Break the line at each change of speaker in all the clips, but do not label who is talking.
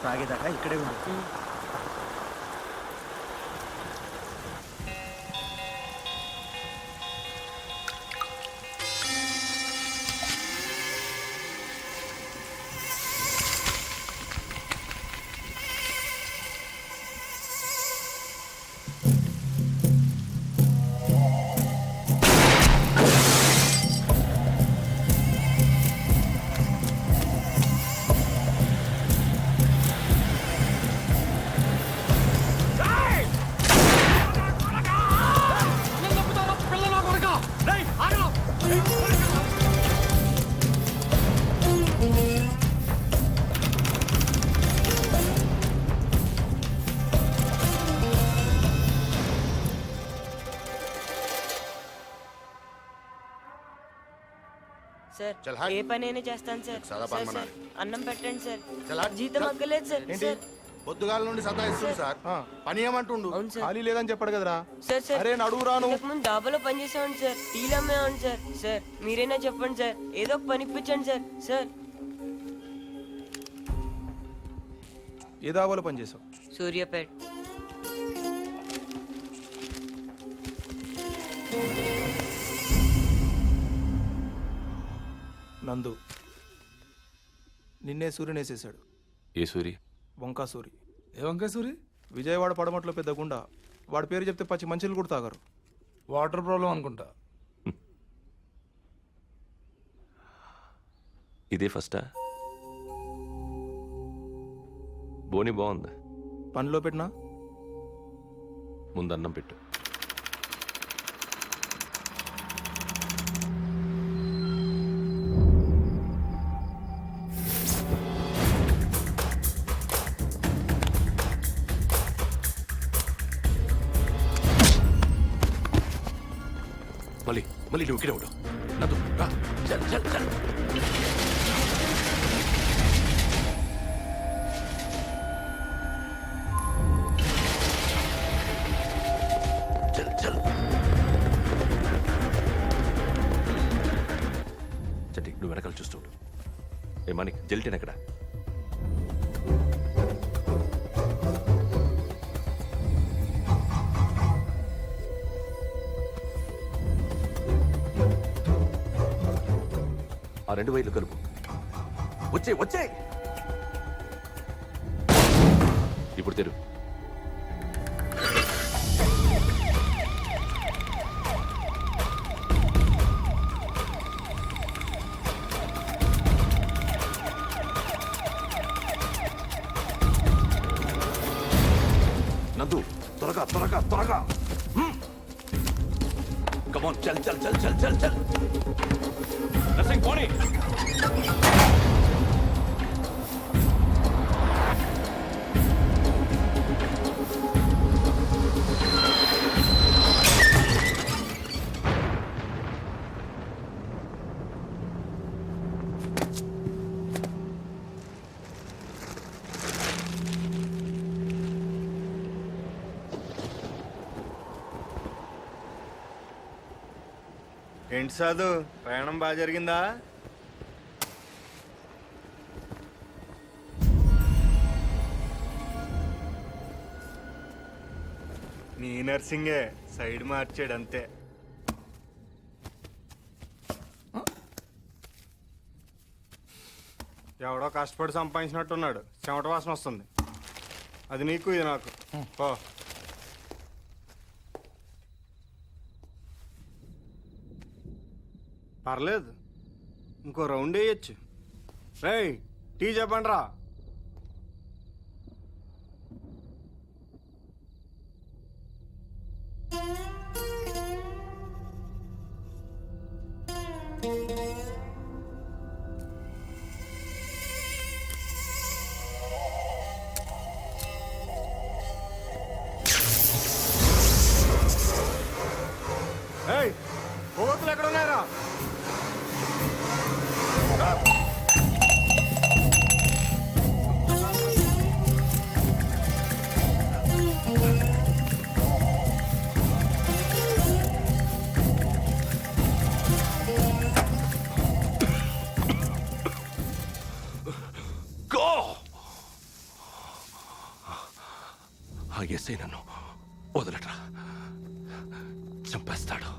తాగేదాకా ఇక్కడే ఉండు.
సార్
ఏ
పనైనా చేస్తాను సార్. సార్ అన్నం పెట్టండి సార్. జీతం
చల్.
అక్కలేదు సార్. సార్
పొద్దుగాల నుండి సతాయిస్తుంది సార్. పని ఏమంటుండు?
అవును సార్.
ఖాళీ లేదని చెప్పాడు కదరా.
సార్ సార్
అరే నడువు రాను.
ఇంతకు ముందు డాబాలో పని చేసామండి సార్. టీలు అమ్మేవాడి సార్. సార్ మీరైనా చెప్పండి సార్, ఏదో ఒక పని ఇప్పించండి సార్. సార్
ఏ దాబాలో పని చేసావు?
సూర్యాపేట్.
నందు నిన్నే సూర్యుని వేసేసాడు.
ఏ సూరి?
వంకా సూరి.
ఏ వంకాయ సూరి?
విజయవాడ పడమట్లో పెద్ద గుండా. వాడి పేరు చెప్తే పచ్చి మంచిలు కూడా తాగరు.
వాటర్ ప్రాబ్లం అనుకుంటా.
ఇదే ఫస్టా? బోని బాగుందా?
పనిలో పెట్టినా
ముందు అన్నం పెట్టు. మళ్ళీ మళ్ళీ నువ్వు ఇక్కడే ఉండవు. నదు రా. చల్ చల్ చల్. చల్ చల్. చట్టి నువ్వు వెనకాల చూస్తూ ఉండు. ఏ మానిక్ జెల్టిన్ ఎక్కడ? ఆ 2 వైర్లు కలుపు. వచ్చే వచ్చే. ఇప్పుడు తెరు. నందు త్వరగా త్వరగా త్వరగా. కమాన్ చల్ చల్ చల్ చల్ చల్ చల్. నర్సింగ్ పోనీ.
ఏంటి సాధు, ప్రయాణం బాగా జరిగిందా? నీ నర్సింగే సైడ్ మార్చాడు అంతే. ఎవడో కష్టపడి సంపాదించినట్టున్నాడు. చెమట వాసన వస్తుంది. అది నీకు ఇది నాకు. ఓ పర్లేదు, ఇంకో రౌండ్ వేయచ్చు. రేయ్ టీ చెప్పండి రా. ఏయ్ కోతులు ఎక్కడ ఉన్నారా?
ఎస్ఐ నన్ను వదలట్రా, చంపేస్తాడు.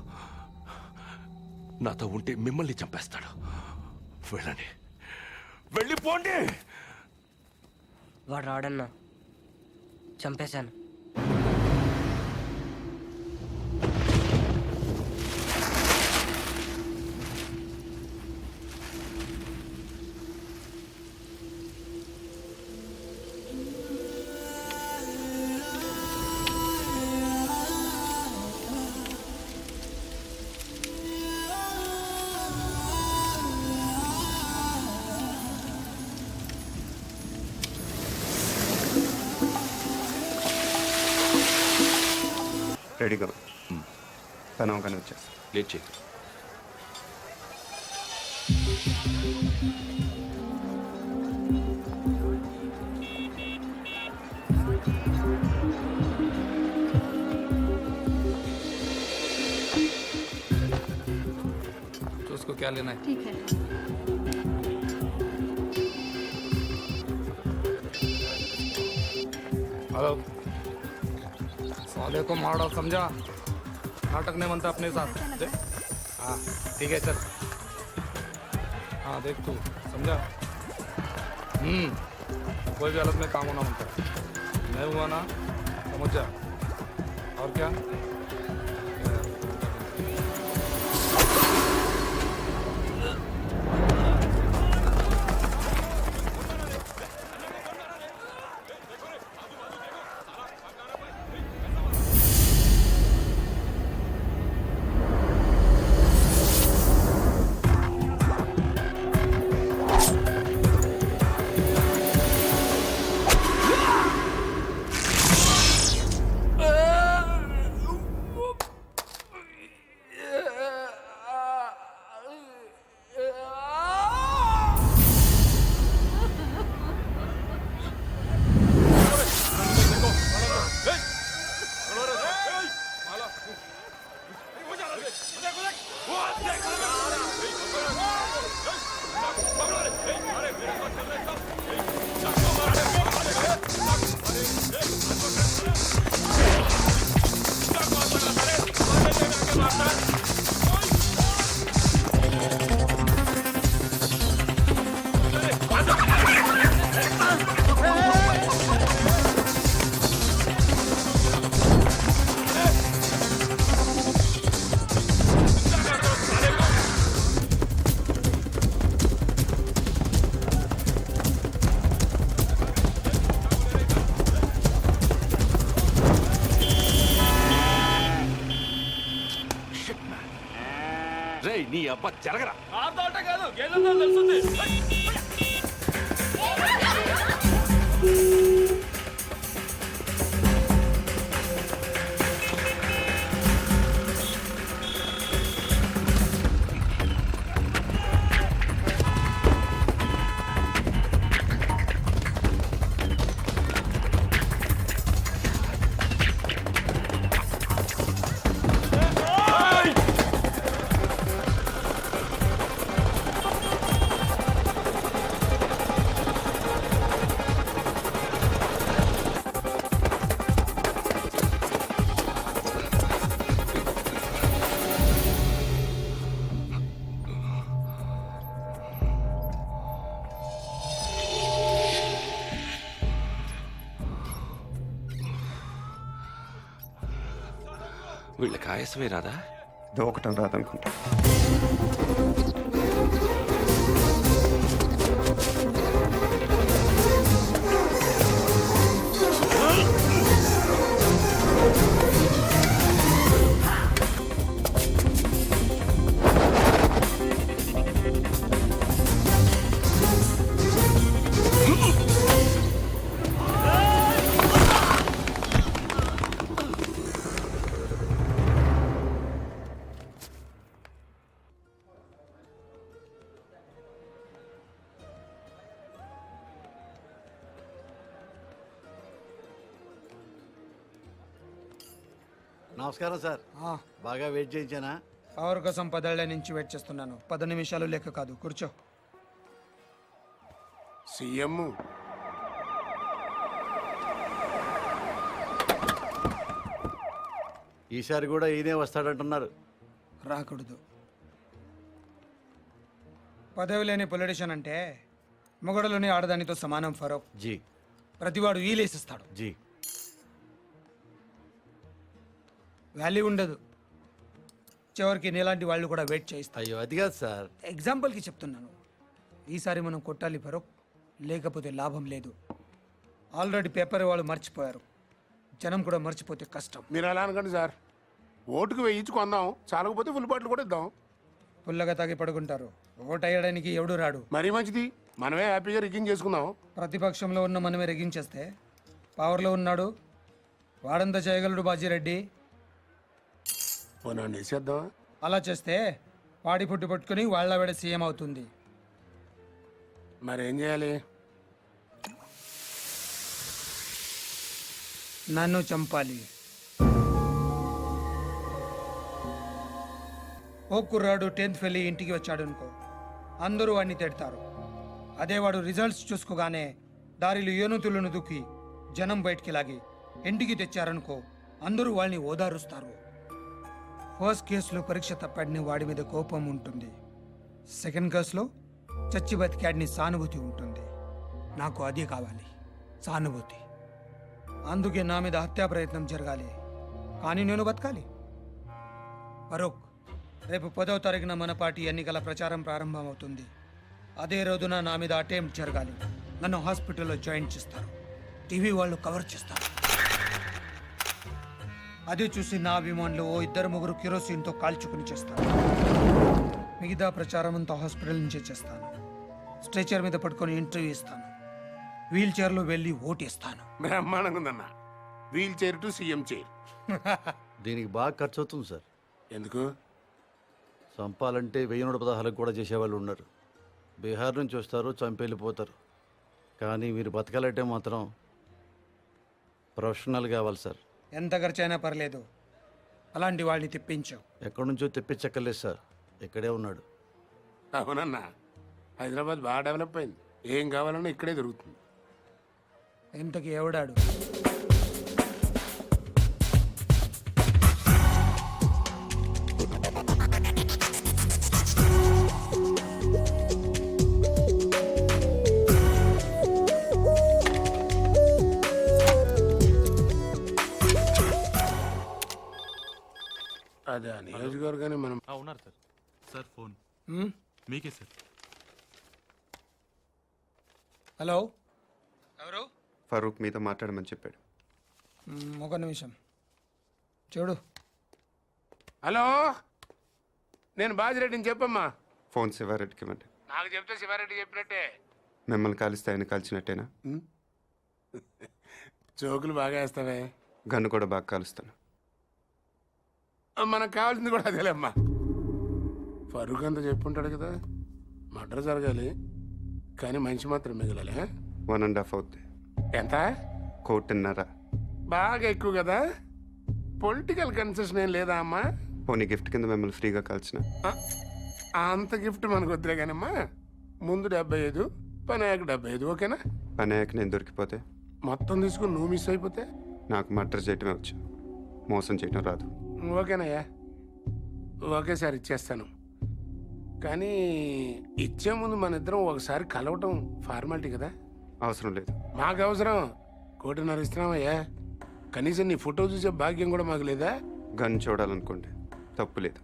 నాతో ఉంటే మిమ్మల్ని చంపేస్తాడు. వెళ్ళండి, వెళ్ళిపోండి.
వాడు రాడన్నా, చంపేశాను.
రెడీగా పని అవగానే వచ్చేసి
లేట్ చేయి.
చూసుకో క్యా లేనా హై.
ठीक है।
हेलो, साले को मार डाल, समझा? नाटक नहीं बनता अपने साथ। हाँ ठीक है चल। हाँ देख तू, समझा? कोई भी हालत में काम होना बनता है। नहीं हुआ ना, समझ जा। और क्या?
రేయ్, నీ అబ్బా జరగరా. వీళ్ళకి ఆయాసమే రాదా?
దూకటం రాదనుకుంటా.
నమస్కారం సార్. బాగా వెయిట్ చేయించానా?
పవర్ కోసం 10 ఏళ్ల నుంచి వెయిట్ చేస్తున్నాను. 10 నిమిషాలు లెక్క కాదు. కూర్చో.
సీఎం
ఈసారి కూడా ఈయనే వస్తాడంటున్నారు.
రాకూడదు. పదవి లేని పొలిటీషియన్ అంటే మొగడలోని ఆడదానితో సమానం ఫరూక్.
జీ
ప్రతివాడు వీలేసిస్తాడు,
జీ
వాల్యూ ఉండదు. చివరికి నీలాంటి వాళ్ళు కూడా వెయిట్ చేయిస్తారు.
అయ్యో అది కాదు సార్.
ఎగ్జాంపుల్కి చెప్తున్నాను. ఈసారి మనం కొట్టాలి ఫరూక్, లేకపోతే లాభం లేదు. ఆల్రెడీ పేపర్ వాళ్ళు మర్చిపోయారు, జనం కూడా మర్చిపోతే కష్టం.
మీరు అలా అనకండి సార్. ఓటుకు వేయించి కొందాం, చాలకపోతే ఫుల్ బాటిల్ కూడా ఇద్దాం.
పుల్లగా తాగి పడుకుంటారు. ఓట్ అయ్యడానికి ఎవడు రాడు.
మరీ మంచిది, మనమే హ్యాపీగా రిగ్గింగ్ చేసుకుందాం.
ప్రతిపక్షంలో ఉన్న మనమే రెగించేస్తే పవర్లో ఉన్నాడు వాడంతా చేయగలడు బాజీరెడ్డి.
పోనా వేసేద్దాం.
అలా చేస్తే వాడి పుట్టి పట్టుకుని వాళ్ళ వేడ సీఎం అవుతుంది.
మరేం చేయాలి?
నన్ను చంపాలి. ఓ కుర్రాడు 10th వెళ్ళి ఇంటికి వచ్చాడు అనుకో, అందరూ వాడిని తిడతారు. అదే వాడు రిజల్ట్స్ చూసుకోగానే దారిలో ఏనుతులను దుక్కి జనం బయటికి లాగి ఇంటికి తెచ్చారనుకో, అందరూ వాళ్ళని ఓదారుస్తారు. ఫస్ట్ కేసులో పరీక్ష తప్పాడిని వాడి మీద కోపం ఉంటుంది. సెకండ్ కేసులో చచ్చి బతికాడిని సానుభూతి ఉంటుంది. నాకు అదే కావాలి, సానుభూతి. అందుకే నా మీద హత్యా ప్రయత్నం జరగాలి, కానీ నేను బతకాలి. ఫరూక్, రేపు 10వ తారీఖున మన పార్టీ ఎన్నికల ప్రచారం ప్రారంభమవుతుంది. అదే రోజున నా మీద అటెంప్ట్ జరగాలి. నన్ను హాస్పిటల్లో జాయిన్ చేస్తారు, టీవీ వాళ్ళు కవర్ చేస్తారు. అది చూసి నా అభిమానులు ఓ 2-3 కిరోసిన్తో కాల్చుకుని చేస్తారు. మిగతా ప్రచారం అంతా హాస్పిటల్ నుంచే చేస్తాను. స్ట్రెచర్ మీద పట్టుకొని ఇంటర్వ్యూ ఇస్తాను. వీల్ చైర్లో వెళ్ళి ఓటేస్తాను.
బ్రహ్మాండంగా ఉందన్న. Wheel chair to CM chair.
దీనికి బాగా ఖర్చు అవుతుంది సార్.
ఎందుకు?
చంపాలంటే 1016 కూడా చేసేవాళ్ళు ఉన్నారు. బీహార్ నుంచి వస్తారు, చంపేళ్ళిపోతారు. కానీ మీరు బతకాలంటే మాత్రం ప్రొఫెషనల్ కావాలి సార్.
ఎంత ఖర్చైనా పర్లేదు, అలాంటి వాళ్ళని తెప్పించావు.
ఎక్కడి నుంచో తెప్పించక్కర్లేదు సార్, ఇక్కడే ఉన్నాడు.
అవునన్నా, హైదరాబాద్ బాగా డెవలప్ అయింది. ఏం కావాలన్నా ఇక్కడే దొరుకుతుంది.
ఇంతకి ఎవడాడు?
అదే ఆ నియోజకవర్గాన్ని మనం
ఉన్నారు సార్. సార్ ఫోన్
హ్మ్?
మీకే సార్.
హలో, ఎవరు?
ఫరూక్ మీతో మాట్లాడమని చెప్పాడు.
ఒక నిమిషం చూడు.
హలో, నేను బాజిరెడ్డిని చెప్పమ్మా.
ఫోన్ శివారెడ్డికి ఇవ్వండి.
నాకు చెప్తే శివారెడ్డి చెప్పినట్టే.
మిమ్మల్ని కాలిస్తే ఆయన కాల్చినట్టేనా?
జోకులు బాగా వేస్తావే.
గన్ను కూడా బాగా కాలుస్తాను.
మనకు కావాల్సింది కూడా అదేలేమ్మా. ఫరూక్ అంతా చెప్పుంటాడు కదా, మర్డర్ జరగాలి కానీ మనిషి మాత్రం మిగలాలి.
1.5 అవుద్ది.
ఎంత?
1.5.
బాగా ఎక్కువ కదా. పొలిటికల్ కన్సెషన్ ఏం లేదా అమ్మా?
పోనీ గిఫ్ట్ కింద మిమ్మల్ని ఫ్రీగా కాల్చిన.
అంత గిఫ్ట్ మనకు వద్దులే కానమ్మా. ముందు 75, పని అయ్యాక 75, ఓకేనా?
పని అయ్యాక నేను దొరికిపోతే
మొత్తం తీసుకుని నువ్వు మిస్ అయిపోతే
నాకు మర్డర్ చేయటమే వచ్చు, మోసం చేయటం రాదు.
ఓకేనయ్యా, ఒకేసారి ఇచ్చేస్తాను. కానీ ఇచ్చే ముందు మన ఇద్దరం ఒకసారి కలవటం ఫార్మాలిటీ కదా.
అవసరం లేదు.
మాకు అవసరం. 1.5 ఇస్తున్నామయ్యా. కనీసం నీ ఫోటో చూసే భాగ్యం కూడా మాకు లేదా?
గన్ చూడాలనుకోండి, తప్పు లేదు.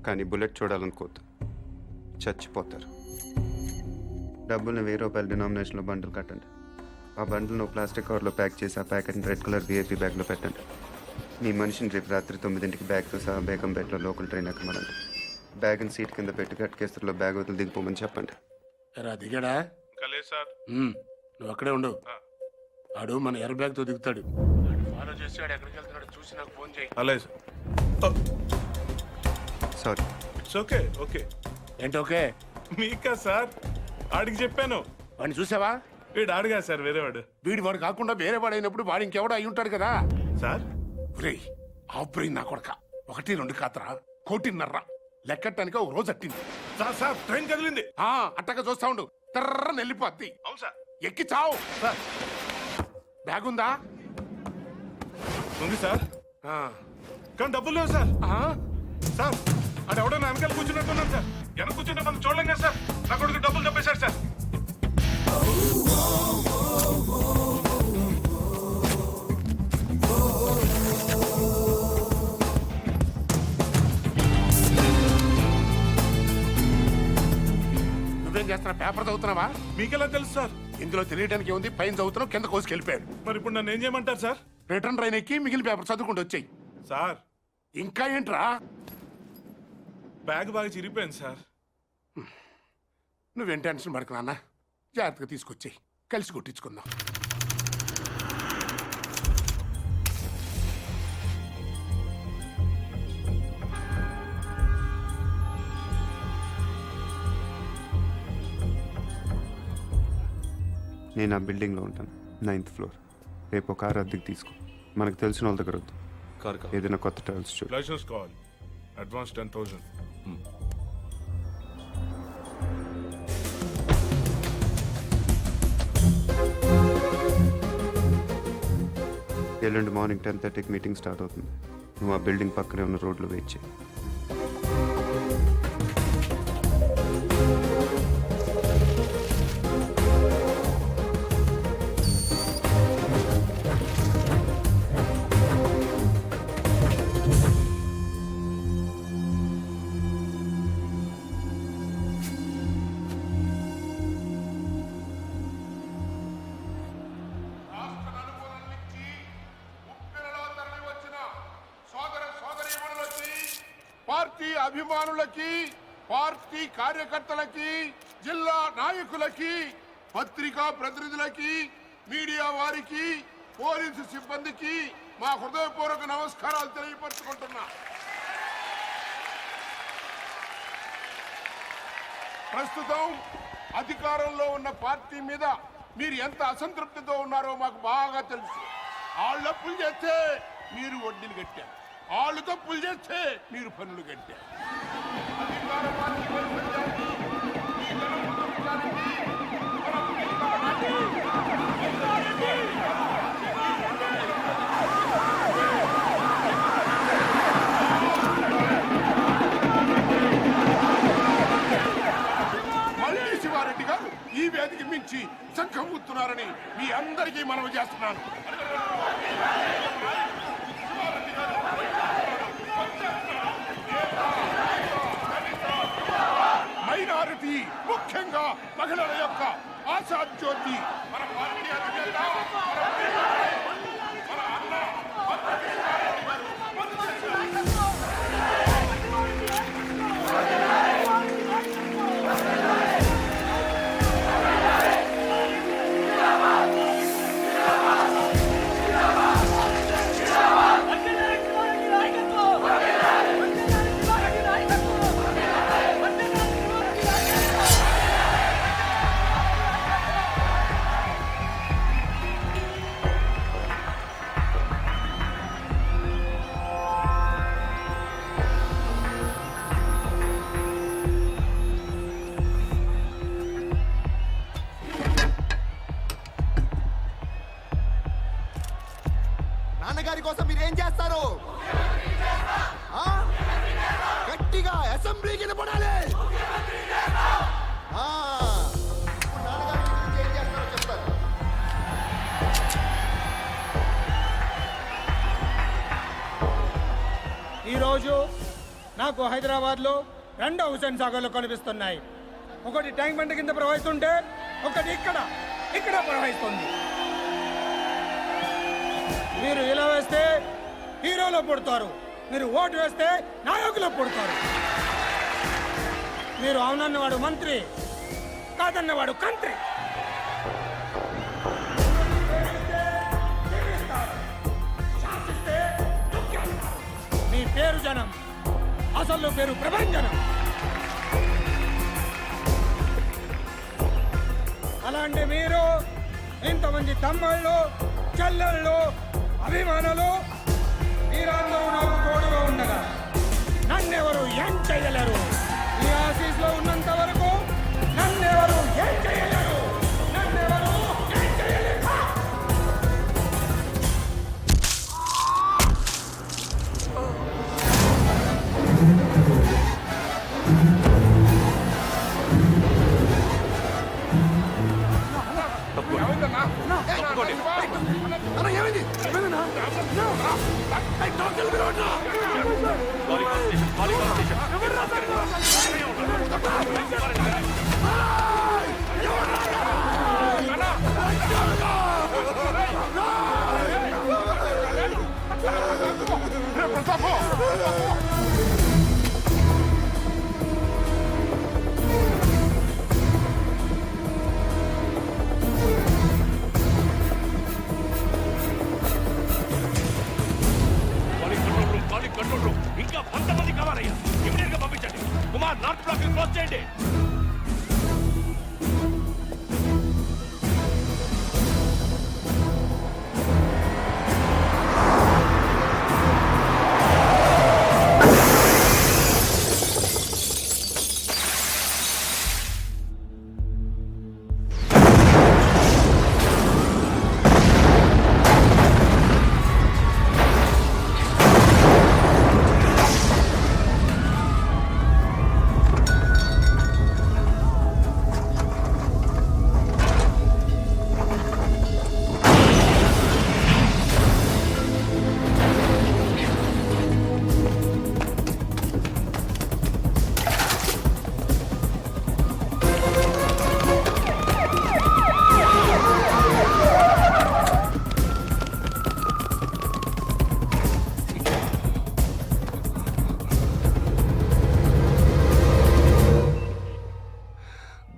కానీ బుల్లెట్ చూడాలనుకోవద్దు, చచ్చిపోతారు. డబ్బుల్ని 1000 రూపాయల డినామినేషన్లో బండిల్ కట్టండి. ఆ బండిల్ను ప్లాస్టిక్ కవర్లో ప్యాక్ చేసి ఆ ప్యాకెట్ని రెడ్ కలర్ విఐపీ బ్యాగ్లో పెట్టండి. మీ మనిషిని రేపు రాత్రి 9ంటికి బ్యాగ్తో సహా బేగంపేటలో లోకల్ ట్రైన్ ఎక్కమనండి. బ్యాగ్ని సీట్ కింద పెట్టి గట్కేస్తలో బ్యాగ్ వదిలి దిగిపోమని చెప్పండి.
దిగాడా? నువ్వు అక్కడే ఉండు. ఆడు మన ఎర్ర బ్యాగ్తో దిగుతాడు. ఫాలో చేసి వాడు ఎక్కడికి వెళ్తున్నాడు చూసి నాకు ఫోన్ చేయి.
అలాగే sir.
Sorry.
It's okay. Okay
ఏంటి ఓకే?
మీకా సార్? ఆడికి చెప్పాను.
వాడిని చూసావా?
వీడు ఆడుగా సార్, వేరేవాడు.
వీడి వాడు కాకుండా వేరే వాడు అయినప్పుడు వాడు ఇంకెవడో అయి ఉంటాడు కదా
సార్.
ఆపరేయి నా కొడక. 1, 2 కాతరా, 1.5 లెక్కటానికి ఒక రోజు అట్టింది.
సార్ సార్ ట్రైన్ కదిలింది.
అట్టగా చూస్తా ఉండు, తర్రని వెళ్ళిపోద్ది.
అవును సార్.
ఎక్కి చావు.
సార్
బ్యాగ్ ఉందా?
ఉంది సార్. కానీ డబ్బులు లేవు సార్. సార్ అది ఎవడో నా వెనకాల కూర్చున్నట్టున్నాను సార్. వెనక కూర్చుంటే మనం చూడలేం కదా సార్. నా కొడుకు డబ్బులు తప్పేశాడు సార్.
నువ్వేం చేస్తున్నా? పేపర్ చదువుతున్నావా?
మీకెలా తెలుసు సార్?
ఇందులో తెలియడానికి ఏముంది? పైన చదువుతున్నావు, కింద కోసుకెళ్ళిపోయాడు.
మరి ఇప్పుడు నన్ను ఏం చేయమంటారు సార్?
రిటర్న్ ట్రైన్ ఎక్కి మిగిలిన పేపర్ చదువుకుంటూ వచ్చాయి.
సార్
ఇంకా ఏంట్రా?
బ్యాగ్ బాగా చిరిగిపోయింది సార్.
నువ్వేం టెన్షన్ పడకు నాన్న, జాగ్రత్తగా తీసుకొచ్చాయి, కలిసి కొట్టించుకుందాం.
నేను ఆ బిల్డింగ్లో ఉంటాను, 9th ఫ్లోర్. రేపు ఒక కారు అద్దెకి తీసుకో. మనకు తెలిసిన వాళ్ళ దగ్గర వద్దు.
కారు కావాలి.
ఏదైనా కొత్త ట్రావెల్స్ చూడు.
లైసెన్స్ కావాలి. అడ్వాన్స్ 10,000.
ఎల్లుండి మార్నింగ్ 10:30కి మీటింగ్ స్టార్ట్ అవుతుంది. నువ్వు ఆ బిల్డింగ్ పక్కనే ఉన్న రోడ్లో వెయిట్ చేయి.
పార్టీ అభిమానులకి, పార్టీ కార్యకర్తలకి, జిల్లా నాయకులకి, పత్రికా ప్రతినిధులకి, మీడియా వారికి, పోలీసు సిబ్బందికి మా హృదయపూర్వక నమస్కారాలు తెలియపరుచుకుంటున్నా. ప్రస్తుతం అధికారంలో ఉన్న పార్టీ మీద మీరు ఎంత అసంతృప్తితో ఉన్నారో మాకు బాగా తెలుసు. వాళ్ళు అప్పులు చేస్తే మీరు వడ్డీలు కట్టారు, వాళ్ళు తప్పులు చేస్తే మీరు పన్నులు కట్టారు. అధికార పార్టీ వైఫల్యాన్ని, ఈ ధనవంతులకి మళ్ళీ శివారెడ్డి గారు ఈ వేదిక మించి శంఖం ఊతున్నారని మీ అందరికీ మనవి చేస్తున్నాను. మైనారిటీ, ముఖ్యంగా మహిళల యొక్క ఆశాజ్యోతి మన పార్టీ అధినేత, మన అన్న
నాన్నగారి కోసం మీరు ఏం చేస్తారు? ఆ? గట్టిగా అసెంబ్లీకి వినపడాలి. ఆ. ఇప్పుడు నాన్నగారి గురించి ఏం చేస్తారో చెప్తారు.
ఈరోజు నాకు హైదరాబాద్లో 2 హుసేన్ సాగర్లు కనిపిస్తున్నాయి. ఒకటి ట్యాంక్ బండ్ కింద ప్రవహిస్తుంటే ఒకటి ఇక్కడ ప్రవహిస్తుంది. మీరు ఇలా వేస్తే హీరోలో పుడతారు, మీరు ఓటు వేస్తే నాయకులో పుడతారు. మీరు అవునన్నవాడు మంత్రి, కాదన్నవాడు కంత్రి. మీ పేరు జనం, అసలు పేరు ప్రభంజనం. అలాంటి మీరు ఇంతమంది తమ్ముళ్ళు, చెల్లెళ్ళు, అభిమానులు మీరందరూ నాకు తోడుగా ఉండగా నన్నెవరు ఏం చేయలేరు. ఈ ఆఫీస్లో ఉన్నంత వరకు నన్నెవరు ఏం చేయలేరు. నన్నెవరు ఏం చేయలేరు.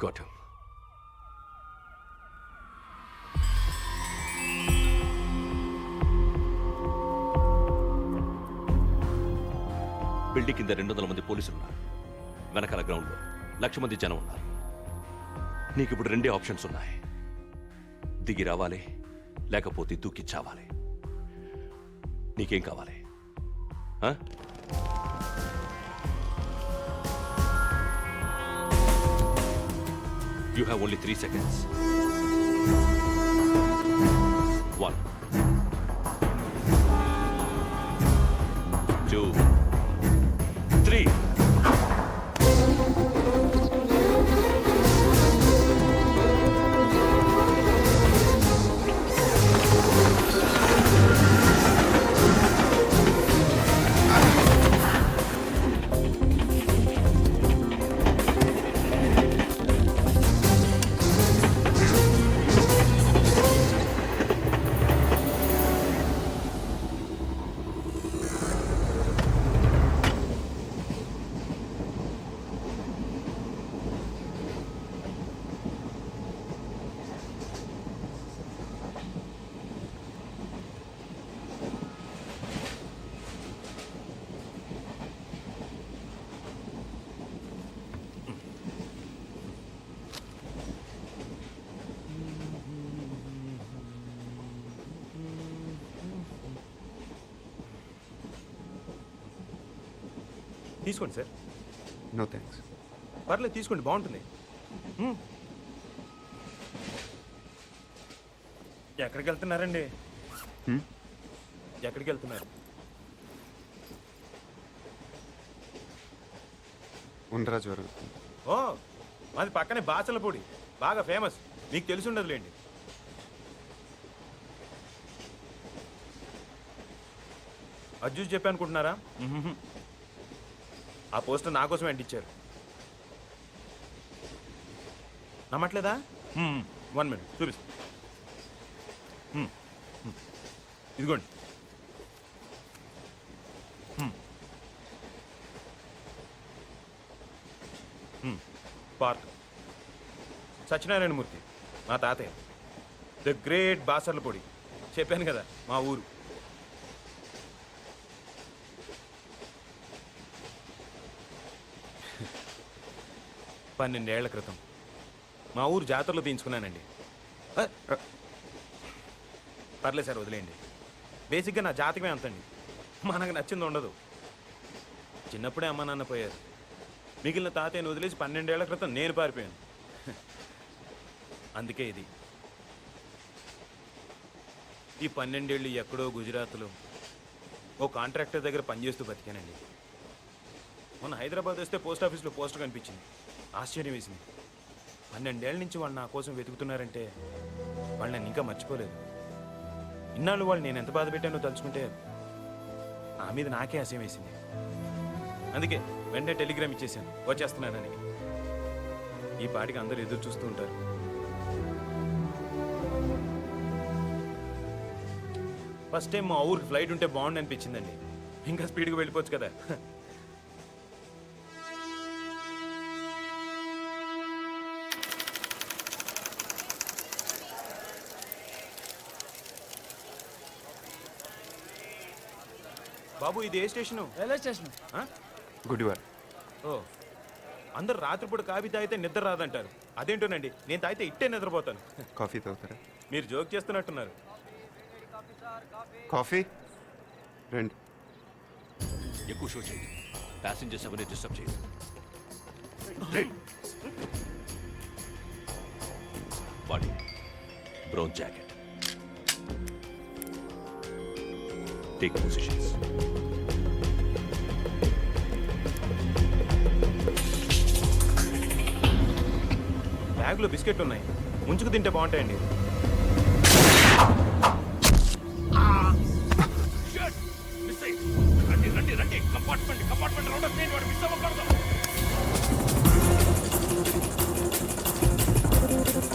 Got him. బిల్డింగ్ కింద 200 మంది పోలీసులు ఉన్నారు. వెనకాల గ్రౌండ్లో 1,00,000 మంది జనం ఉన్నారు. నీకు ఇప్పుడు 2 ఆప్షన్స్ ఉన్నాయి. దిగి రావాలి, లేకపోతే దూకి చావాలి. నీకేం కావాలి? You have only 3 seconds. 1, 2, 3.
తీసుకోండి సార్.
No thanks.
పర్లేదు తీసుకోండి, బాగుంటుంది. ఎక్కడికి వెళ్తున్నారండి? ఎక్కడికి వెళ్తున్నారు?
ఉండరాజవరం.
ఓ, మాది పక్కనే బాచలపూడి, బాగా ఫేమస్. మీకు తెలిసి ఉండదులేండి. అజ్జూస్ చెప్పి అనుకుంటున్నారా? ఆ పోస్టర్ నా కోసం అంటించారు. నమ్మట్లేదా? 1 మినిట్ చూపిస్తా. ఇదిగోండి. పార్క్ సత్యనారాయణమూర్తి మా తాతయ్య, ద గ్రేట్ బాసర్లపూడి. చెప్పాను కదా మా ఊరు. పన్నెండేళ్ల క్రితం మా ఊరు జాతరలో తీయించుకున్నానండి. పర్లేదు సార్, వదిలేయండి. బేసిక్గా నా జాతకమే అంతండి. మనకు నచ్చింది ఉండదు. చిన్నప్పుడే అమ్మ నాన్న పోయారు. మిగిలిన తాతయ్యను వదిలేసి 12 ఏళ్ల క్రితం నేను పారిపోయాను. అందుకే ఇది. ఈ 12 ఏళ్ళు ఎక్కడో గుజరాత్లో ఓ కాంట్రాక్టర్ దగ్గర పనిచేస్తూ బతికానండి. మొన్న హైదరాబాద్ వస్తే పోస్ట్ ఆఫీస్లో పోస్టర్ కనిపించింది. ఆశ్చర్యం వేసింది. 12 ఏళ్ళ నుంచి వాళ్ళు నా కోసం వెతుకుతున్నారంటే వాళ్ళు నన్ను ఇంకా మర్చిపోలేదు. ఇన్నాళ్ళు వాళ్ళు నేను ఎంత బాధ పెట్టానో తలుచుకుంటే నా మీద నాకే అసహ్యం వేసింది. అందుకే వెంటనే టెలిగ్రామ్ ఇచ్చేసాను వచ్చేస్తున్నానని. ఈ పాటికి అందరూ ఎదురు చూస్తూ ఉంటారు. ఫస్ట్ టైం మా ఊరికి ఫ్లైట్ ఉంటే బాగుండు అనిపించిందండి. ఇంకా స్పీడ్గా వెళ్ళిపోవచ్చు కదా. బాబు ఇది ఏ స్టేషను?
Railway station.
గుడివాడ.
ఓ, అందరు రాత్రిపూట కాఫీ తాగితే నిద్ర రాదంటారు. అదేంటోనండి, నేను తాగితే ఇట్టే నిద్రపోతాను.
కాఫీ తాగుతారా?
మీరు జోక్ చేస్తున్నట్టున్నారు.
కాఫీ రండి.
ఎక్కువ షో చేయండి. ప్యాసింజర్స్ ఎవరిని డిస్టర్బ్ చేయండి. Body brown jacket. Take positions.
బ్యాగ్లో బిస్కెట్లు ఉన్నాయి, ముంచుకు తింటే బాగుంటాయండి.